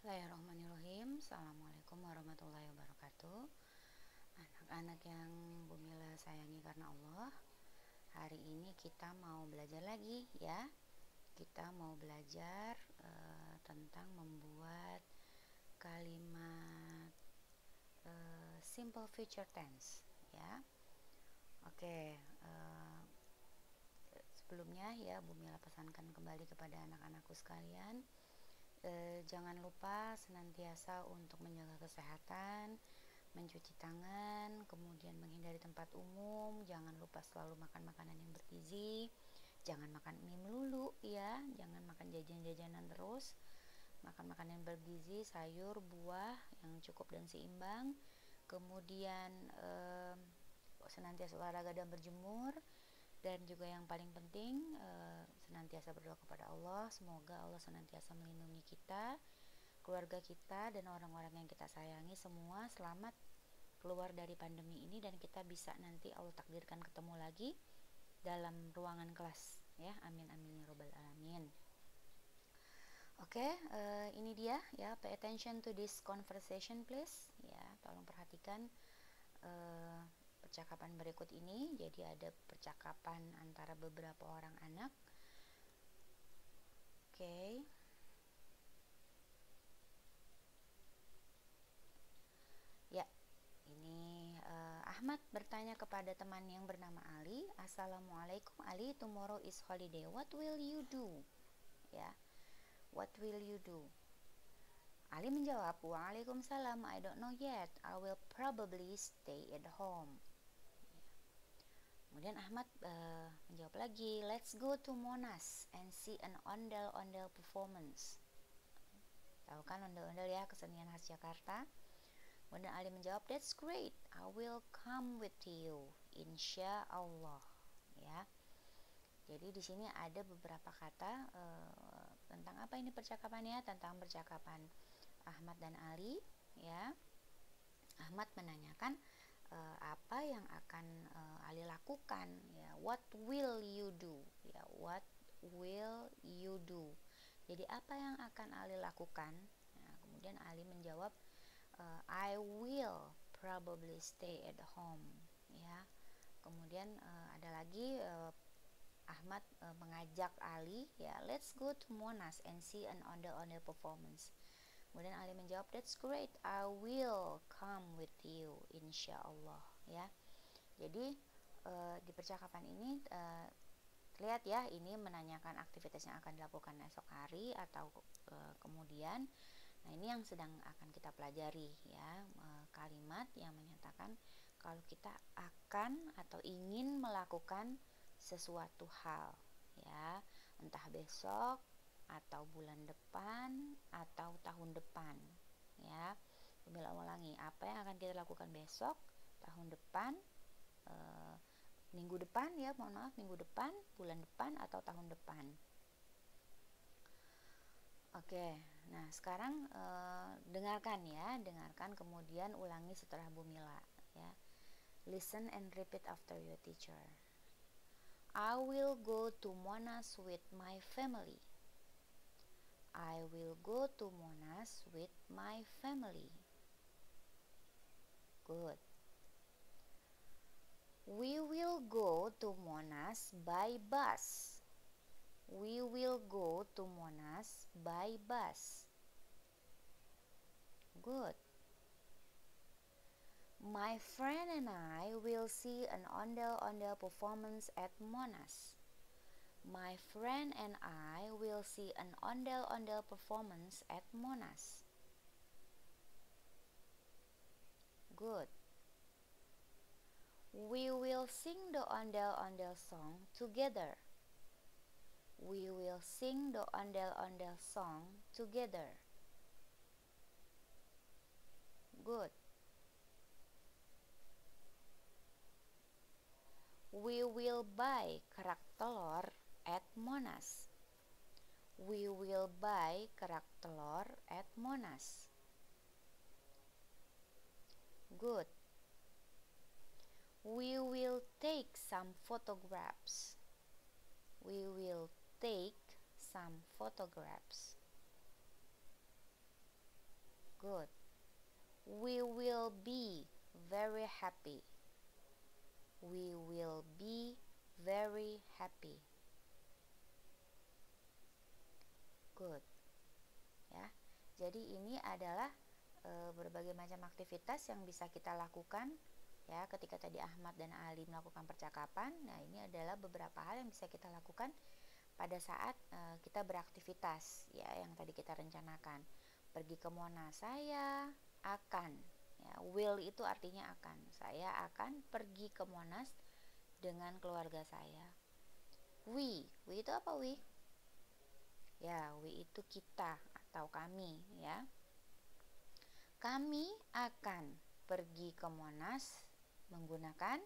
Bismillahirrahmanirrahim. Assalamualaikum warahmatullahi wabarakatuh. Anak-anak yang Bu Mila sayangi karena Allah, hari ini kita mau belajar lagi ya. Kita mau belajar tentang membuat kalimat simple future tense ya. Oke, sebelumnya ya Bu Mila pesankan kembali kepada anak-anakku sekalian, jangan lupa senantiasa untuk menjaga kesehatan, mencuci tangan, kemudian menghindari tempat umum, jangan lupa selalu makan makanan yang bergizi, jangan makan mie melulu ya, jangan makan jajan-jajanan terus, makan makanan yang bergizi, sayur, buah yang cukup dan seimbang, kemudian senantiasa olahraga dan berjemur. Dan juga yang paling penting, senantiasa berdoa kepada Allah, semoga Allah senantiasa melindungi kita, keluarga kita, dan orang-orang yang kita sayangi semua selamat keluar dari pandemi ini, dan kita bisa nanti Allah takdirkan ketemu lagi dalam ruangan kelas ya. Amin amin ya robbal alamin. Oke, ini dia ya, pay attention to this conversation please ya, tolong perhatikan percakapan berikut ini. Jadi ada percakapan antara beberapa orang anak. Oke. Ya, ini Ahmad bertanya kepada teman yang bernama Ali, Assalamualaikum Ali, tomorrow is holiday, what will you do? Ya, what will you do? Ali menjawab, Waalaikumsalam, I don't know yet, I will probably stay at home. Kemudian Ahmad menjawab lagi, let's go to Monas and see an ondel-ondel performance. Tahu kan ondel-ondel ya, kesenian khas Jakarta. Kemudian Ali menjawab, that's great, I will come with you, insya Allah. Ya. Jadi di sini ada beberapa kata tentang apa ini percakapannya, tentang percakapan Ahmad dan Ali. Ya. Ahmad menanyakan apa yang akan Ali lakukan ya, what will you do ya, what will you do. Jadi apa yang akan Ali lakukan? Nah, kemudian Ali menjawab, I will probably stay at home ya. Kemudian ada lagi Ahmad mengajak Ali ya, let's go to Monas and see an ondel-ondel performance. Kemudian Ali menjawab, that's great, I will come with you, insya Allah ya. Jadi di percakapan ini lihat ya, ini menanyakan aktivitas yang akan dilakukan esok hari atau kemudian. Nah, ini yang sedang akan kita pelajari ya, kalimat yang menyatakan kalau kita akan atau ingin melakukan sesuatu hal ya, entah besok atau bulan depan atau tahun depan ya. Bila ulangi, apa yang akan kita lakukan besok, tahun depan, minggu depan ya, mohon maaf, minggu depan, bulan depan atau tahun depan. Oke, nah sekarang dengarkan ya, dengarkan kemudian ulangi setelah Bu Mila ya. Listen and repeat after your teacher. I will go to Monas with my family. I will go to Monas with my family. Good. We will go to Monas by bus. We will go to Monas by bus. Good. My friend and I will see an ondel-ondel performance at Monas. My friend and I will see an ondel-ondel performance at Monas. Good. We will sing the ondel-ondel song together. We will sing the ondel-ondel song together. Good. We will buy kerak telur at Monas. We will buy kerak telur at Monas. Good. We will take some photographs. We will take some photographs. Good. We will be very happy. We will be very happy. Good. Ya. Jadi ini adalah berbagai macam aktivitas yang bisa kita lakukan ya ketika tadi Ahmad dan Ali melakukan percakapan. Nah, ini adalah beberapa hal yang bisa kita lakukan pada saat kita beraktivitas ya yang tadi kita rencanakan. Pergi ke Monas, saya akan ya, will itu artinya akan. Saya akan pergi ke Monas dengan keluarga saya. We itu apa we? Ya, we itu kita atau kami ya. Kami akan pergi ke Monas menggunakan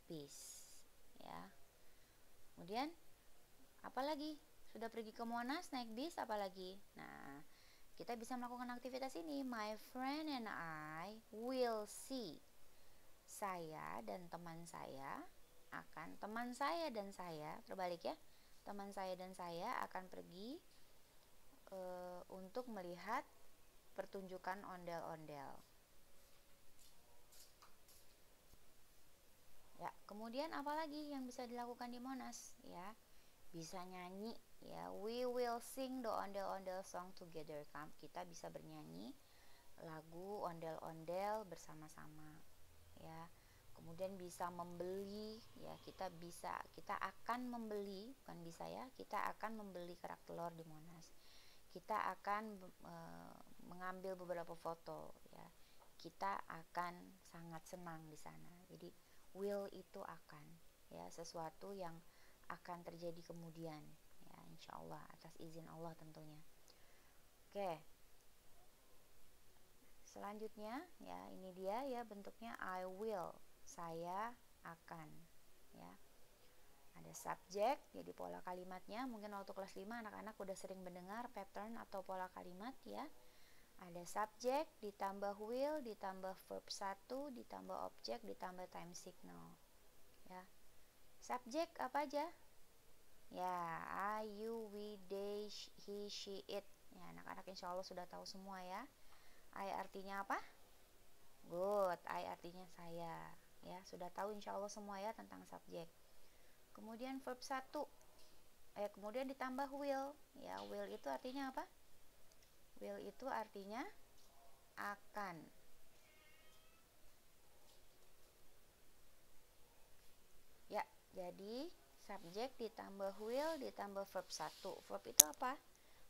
bis ya. Kemudian apalagi? Sudah pergi ke Monas naik bis, apalagi? Nah, kita bisa melakukan aktivitas ini. My friend and I will see. Saya dan teman saya akan, teman saya dan saya, terbalik ya. Teman saya dan saya akan pergi untuk melihat pertunjukan ondel-ondel. Ya, kemudian apalagi yang bisa dilakukan di Monas ya? Bisa nyanyi ya. We will sing the ondel-ondel song together. Kita bisa bernyanyi lagu ondel-ondel bersama-sama ya. Kemudian bisa membeli ya, kita akan membeli, bukan bisa ya, kita akan membeli kerak telur di Monas. Kita akan mengambil beberapa foto ya. Kita akan sangat senang di sana. Jadi will itu akan ya, sesuatu yang akan terjadi kemudian ya, insya Allah atas izin Allah tentunya. Oke, selanjutnya ya, ini dia ya bentuknya I will, saya akan ya. Ada subjek, jadi pola kalimatnya mungkin waktu kelas 5 anak-anak udah sering mendengar pattern atau pola kalimat ya. Ada subjek ditambah will ditambah verb 1 ditambah objek ditambah time signal ya. Subjek apa aja? Ya, I, you, we, they, he, she, it. Ya, anak-anak insya Allah sudah tahu semua ya. I artinya apa? Good, I artinya saya. Ya, sudah tahu insya Allah semua ya tentang subjek. Kemudian verb 1. Kemudian ditambah will. Ya, will itu artinya apa? Will itu artinya akan. Ya, jadi subjek ditambah will ditambah verb 1. Verb itu apa?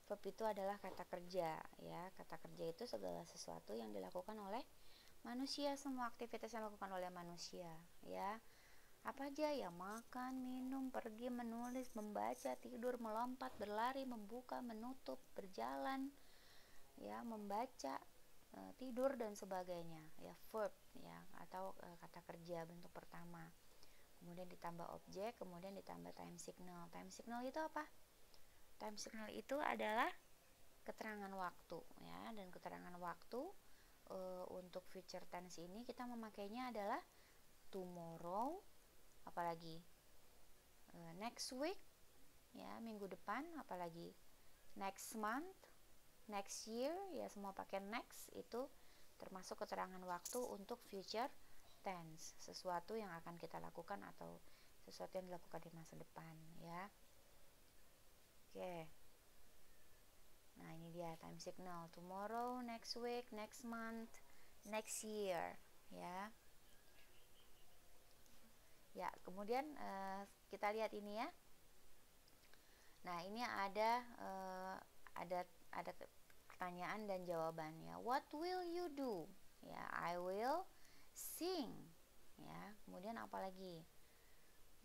Verb itu adalah kata kerja ya. Kata kerja itu segala sesuatu yang dilakukan oleh manusia, semua aktivitas yang dilakukan oleh manusia ya. Apa aja ya? Makan, minum, pergi, menulis, membaca, tidur, melompat, berlari, membuka, menutup, berjalan ya, membaca, tidur dan sebagainya ya, verb ya, atau kata kerja bentuk pertama. Kemudian ditambah objek, kemudian ditambah time signal. Time signal itu apa? Time signal itu adalah keterangan waktu ya, dan keterangan waktu untuk future tense ini kita memakainya adalah tomorrow, apalagi next week ya, minggu depan, apalagi next month, next year ya, semua pakai next. Itu termasuk keterangan waktu untuk future tense, sesuatu yang akan kita lakukan atau sesuatu yang dilakukan di masa depan ya. Oke, nah ini dia time signal: tomorrow, next week, next month, next year ya. Ya, kemudian kita lihat ini ya. Nah, ini ada pertanyaan dan jawabannya. What will you do? Ya, I will sing. Ya, kemudian apa lagi?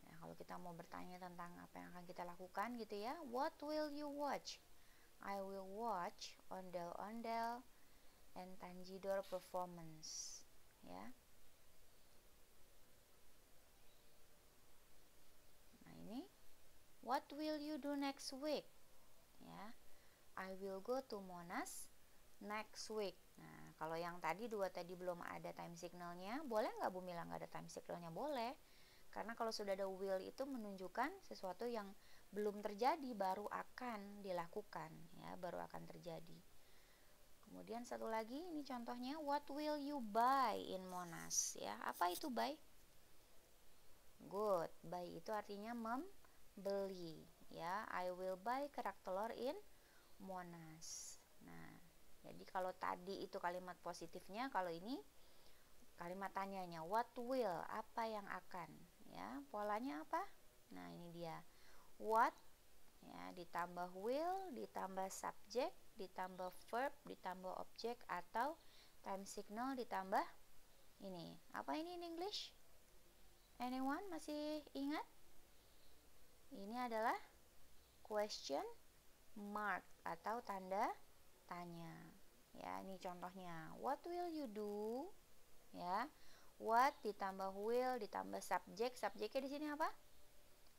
Nah, kalau kita mau bertanya tentang apa yang akan kita lakukan gitu ya. What will you watch? I will watch ondel-ondel and Tanjidor performance. Ya. Nah, ini what will you do next week? Ya. I will go to Monas next week. Nah, kalau yang tadi dua tadi belum ada time signalnya, boleh nggak Bu Mila nggak ada time signalnya? Boleh, karena kalau sudah ada will itu menunjukkan sesuatu yang belum terjadi, baru akan dilakukan ya, baru akan terjadi. Kemudian satu lagi, ini contohnya, what will you buy in Monas? Ya, apa itu buy? Good, buy itu artinya membeli. Ya, I will buy kerak telur in Monas. Nah, jadi kalau tadi itu kalimat positifnya, kalau ini kalimat tanyanya, what will, apa yang akan? Ya, polanya apa? Nah, ini dia. What, ya, ditambah will, ditambah subject, ditambah verb, ditambah object, atau time signal ditambah ini. Apa ini in English? Anyone masih ingat? Ini adalah question mark atau tanda tanya. Ya, ini contohnya. What will you do? Ya. What ditambah will ditambah subjek. Subjeknya di sini apa?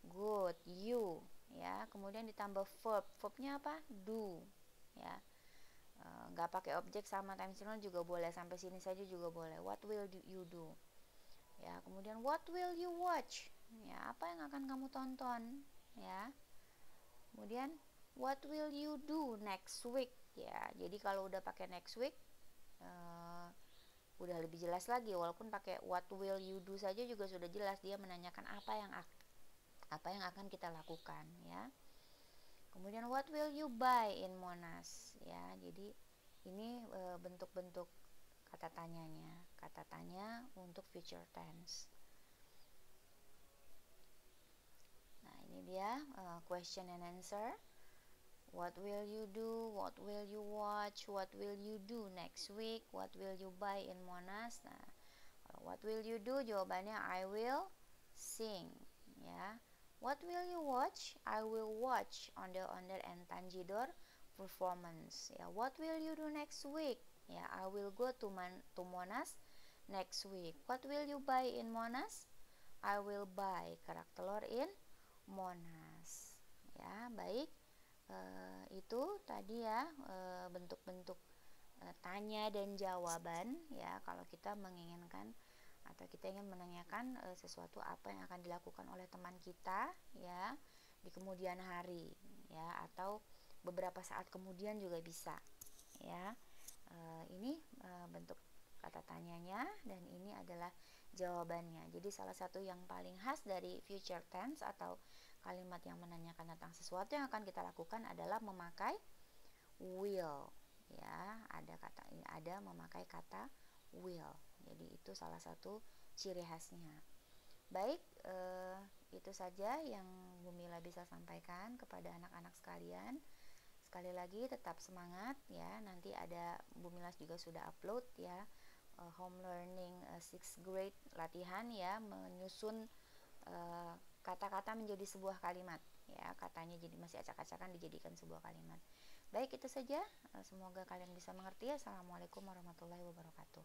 Good, you. Ya, kemudian ditambah verb. Verbnya apa? Do. Ya. Nggak pakai objek sama time signal juga boleh, sampai sini saja juga boleh. What will you do? Ya, kemudian what will you watch? Ya, apa yang akan kamu tonton? Ya. Kemudian what will you do next week? Ya, jadi kalau udah pakai next week udah lebih jelas lagi, walaupun pakai what will you do saja juga sudah jelas, dia menanyakan apa yang akan kita lakukan, ya. Kemudian what will you buy in Monas? Ya, jadi ini bentuk-bentuk kata tanyanya, kata tanya untuk future tense. Nah, ini dia question and answer. What will you do? What will you watch? What will you do next week? What will you buy in Monas? Nah, what will you do? Jawabannya I will sing, ya. What will you watch? I will watch Ondel-Ondel and Tanjidor performance. Ya, what will you do next week? Ya, I will go to Monas next week. What will you buy in Monas? I will buy kerak telur in Monas. Ya, baik. Itu tadi ya bentuk-bentuk tanya dan jawaban, ya, kalau kita menginginkan atau kita ingin menanyakan sesuatu apa yang akan dilakukan oleh teman kita, ya, di kemudian hari, ya, atau beberapa saat kemudian juga bisa, ya. Ini bentuk kata tanyanya dan ini adalah jawabannya. Jadi salah satu yang paling khas dari future tense atau kalimat yang menanyakan tentang sesuatu yang akan kita lakukan adalah memakai will, ya. Ada memakai kata will. Jadi itu salah satu ciri khasnya. Baik, itu saja yang Bu Mila bisa sampaikan kepada anak-anak sekalian. Sekali lagi tetap semangat, ya. Nanti ada Bu Mila juga sudah upload, ya, home learning 6th grade latihan, ya, menyusun kata-kata menjadi sebuah kalimat, ya, katanya jadi masih acak-acakan dijadikan sebuah kalimat. Baik, itu saja, semoga kalian bisa mengerti. Assalamualaikum warahmatullahi wabarakatuh.